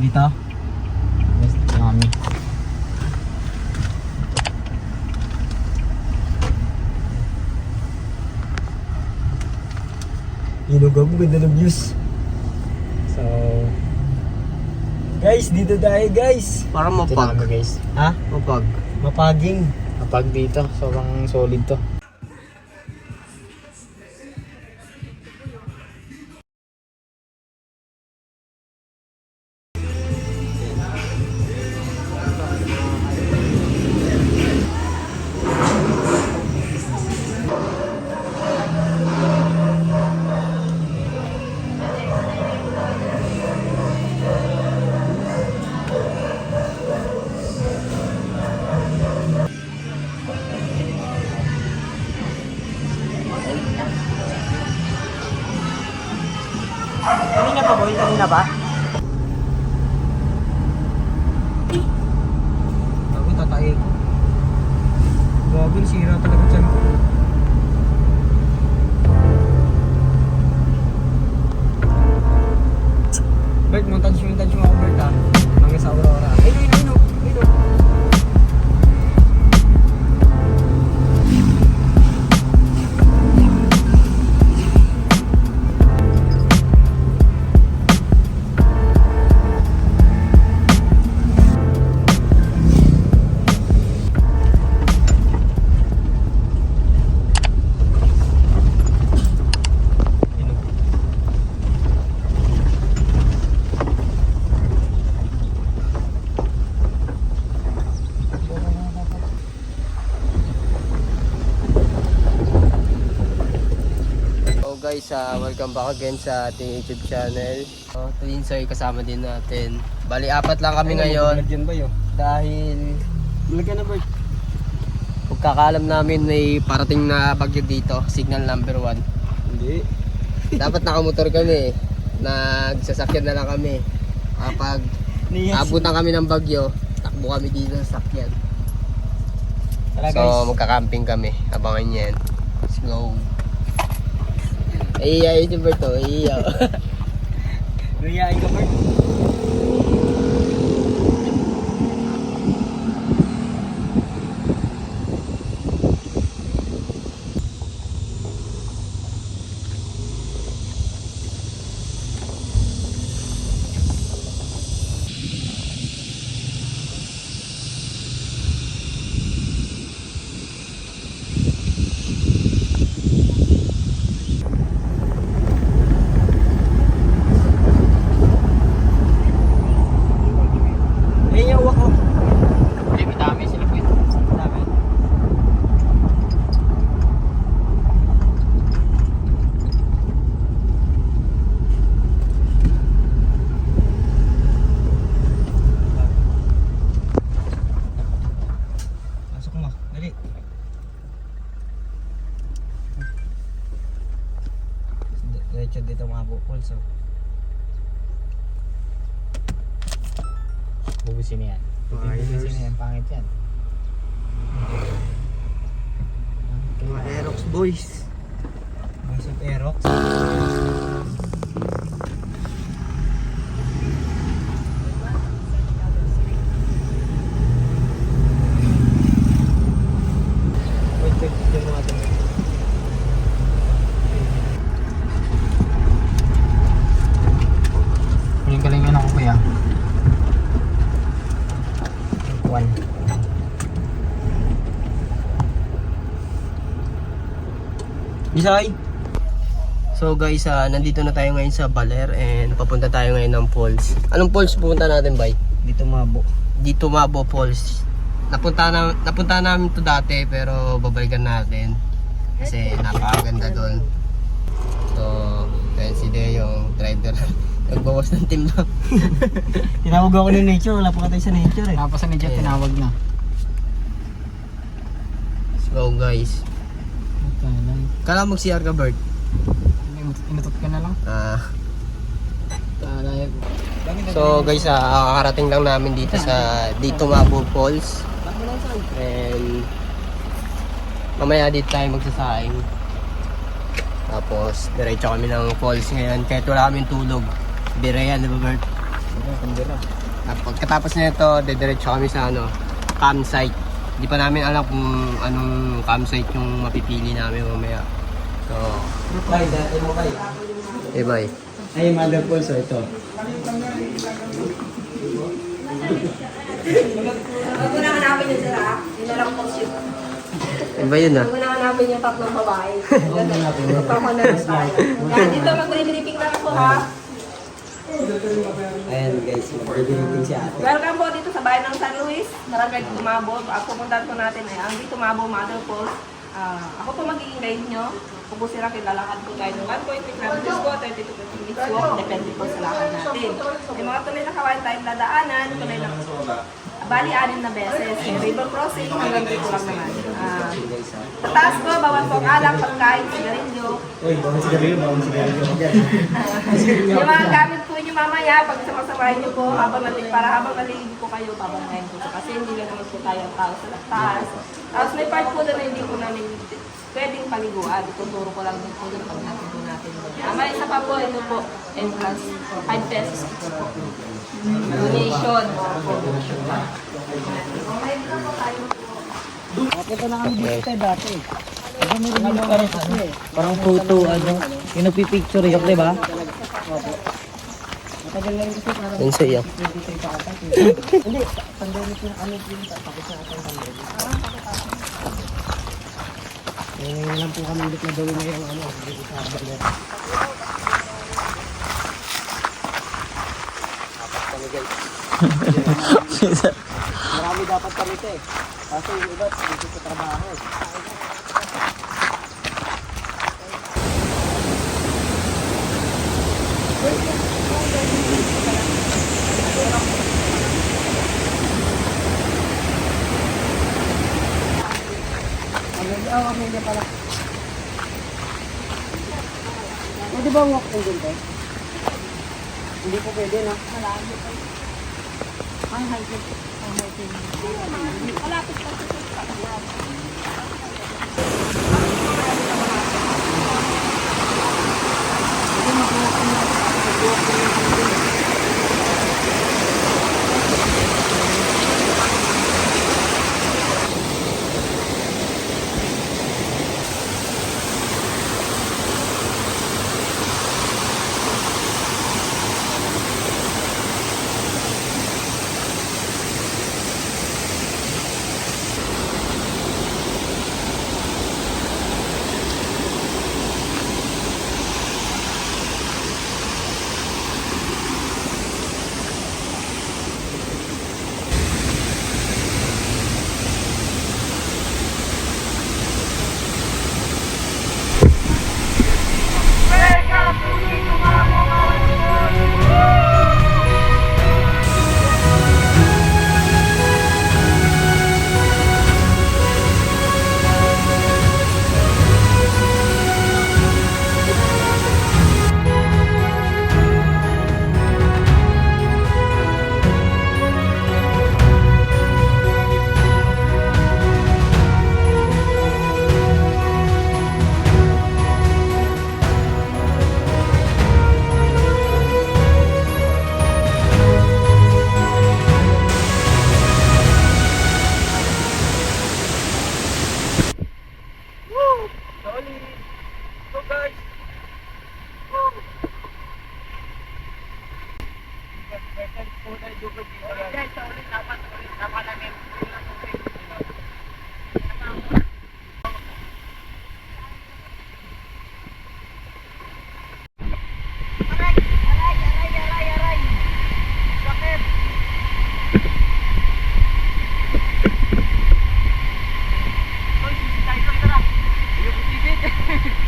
Dito? Yes, kami. Inugaw mo, ganda ng views. So, guys, dito tayo guys. Parang Ito na kami mapag. guys. Ha? Mapag. Mapaging. Kapag dito, sobrang solid to. Kanina pa boy? Kanina ba? Sabi tatay ko. Grabe, sira talaga dyan ko. Bert, montage yung ako Bert ha. Mga sa Aurora. Ayun. Guys, welcome back again sa ating YouTube channel. Ito din sa'yo kasama din natin. Bali, 4 lang kami ngayon. Lagyan ba yun? Dahil Lagyan na Bert. pagkakaalam namin may parating na bagyo dito, signal number 1. Hindi. Dapat nakamotor kami. Nagsasakyan na lang kami. Kapag abutan kami ng bagyo, takbo kami dito sa sakyan. Tara So, guys. magka-camping kami. Abangan yan. Let's go. Iya, yung Berto. Iya. Riyain ka Bert. Ayun yung uwak ko. Hindi, may dami sila po ito. Dami. Pasok mo. Dali. Diretso dito mga bukol. So, Bubusin yan. Bubusin yan, pangit yan. Mga Aerox boys. Boys of Aerox. Wait, yung mga ito. Yung galingan ako kuya. 1. Bisay! So guys, nandito na tayo ngayon sa Baler and papunta tayo ngayon ng falls. Anong falls pupunta natin, bay? Dito mabo. Dito Mabo Falls. Napunta namin to dati pero babalikan natin kasi napakaganda doon. So, kaya si Deo yung driver nagbawas ng timbang. Tinawag ako ng nature, wala pa katay sa nature eh. Tapos na dyan, tinawag na. Let's go guys. Kala mag-CR ka, Bert? Inutot ka na lang. So guys, kakarating lang namin dito sa Dito Mabo Falls. And mamaya dito tayo magsasaing. Tapos diretso kami ng falls ngayon kahit wala kaming tulog. Bira yan, di ba Bert? Pagkatapos nito, dediretso kami sa campsite. Hindi pa namin alam kung anong campsite yung mapipili namin mamaya. So, Bay, dati mo bay. eh bye. Ay, mother pulso ito. Huwag mo na hanapin yung sira. Yun na lang po shoot. Iba yun ah. Huwag mo na hanapin yung tatlong babae. Magpapanerous tayo. Yan, dito mag-briefing na ako ha. Ayan guys, mag-briefing si ate. Welcome po dito sa bayan ng San Luis. Barangay Tumabo. Ang pupuntahan po natin ay ang Tumabo Mother Falls. Ako po magiging guide nyo. Kung po sila kilalakad po tayo ng 1.3 kilometers po, 32 minutes walk. Depende po sa lakad natin. May mga tuloy na kawain tayong dadaanan. Tuloy na bali 6 na beses. River crossing hanggang dito lang naman. Sa taas po, bawal po ang alak, pagkain, sigarilyo. Uy, bawang sigarilyo, bawang sigarilyo. Yung mga gamit po nyo mamaya, pag samasamahin nyo po, habang naliligo po kayo, babantayan po. Kasi hindi lang naman po tayo ang tao sa taas. Tapos may part po doon na hindi po namin pwedeng paliguan. Tuturo ko lang din po doon pag natin po natin. May isa pa po, ito po, entrance, 5 pesos po. Donation. Ito na kami dito dati. Ano mo rin yung parang photo, yung nagpipicture yun, di ba? Matagal na rin kasi parang Yun sa iyo. hindi, pandemic yung yung tapos na ating pandemic. Ngayon lang po kami ulit na gawin na yung dito sa Baler. Marami dapat kami ito eh. Kasi yung iba dito sa trabaho. Hindi pala. Pwede ba walk in dito? Hindi po pwede, no? Malapit pa. Ang hiking. Ang hiking. Malapit pa sa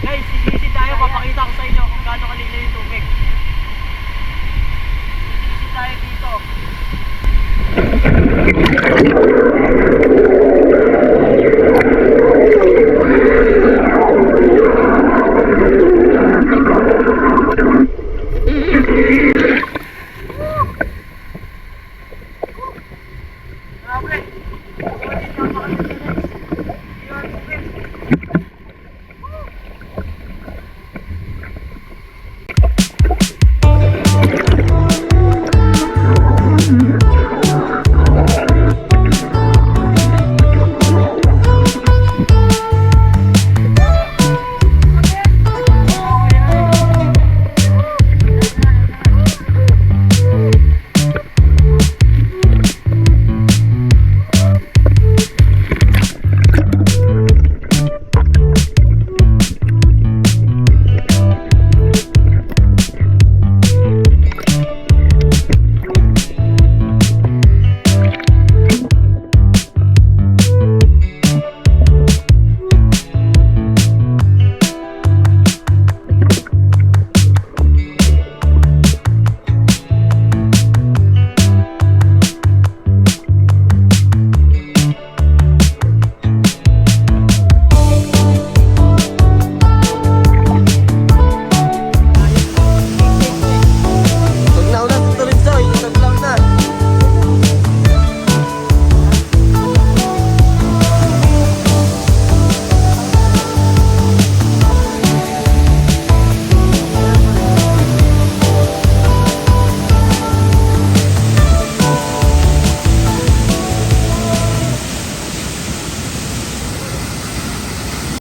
Guys, sisisi tayo. Papakita ko sa inyo kung gaano kalina yung tubig. Sisisi tayo dito.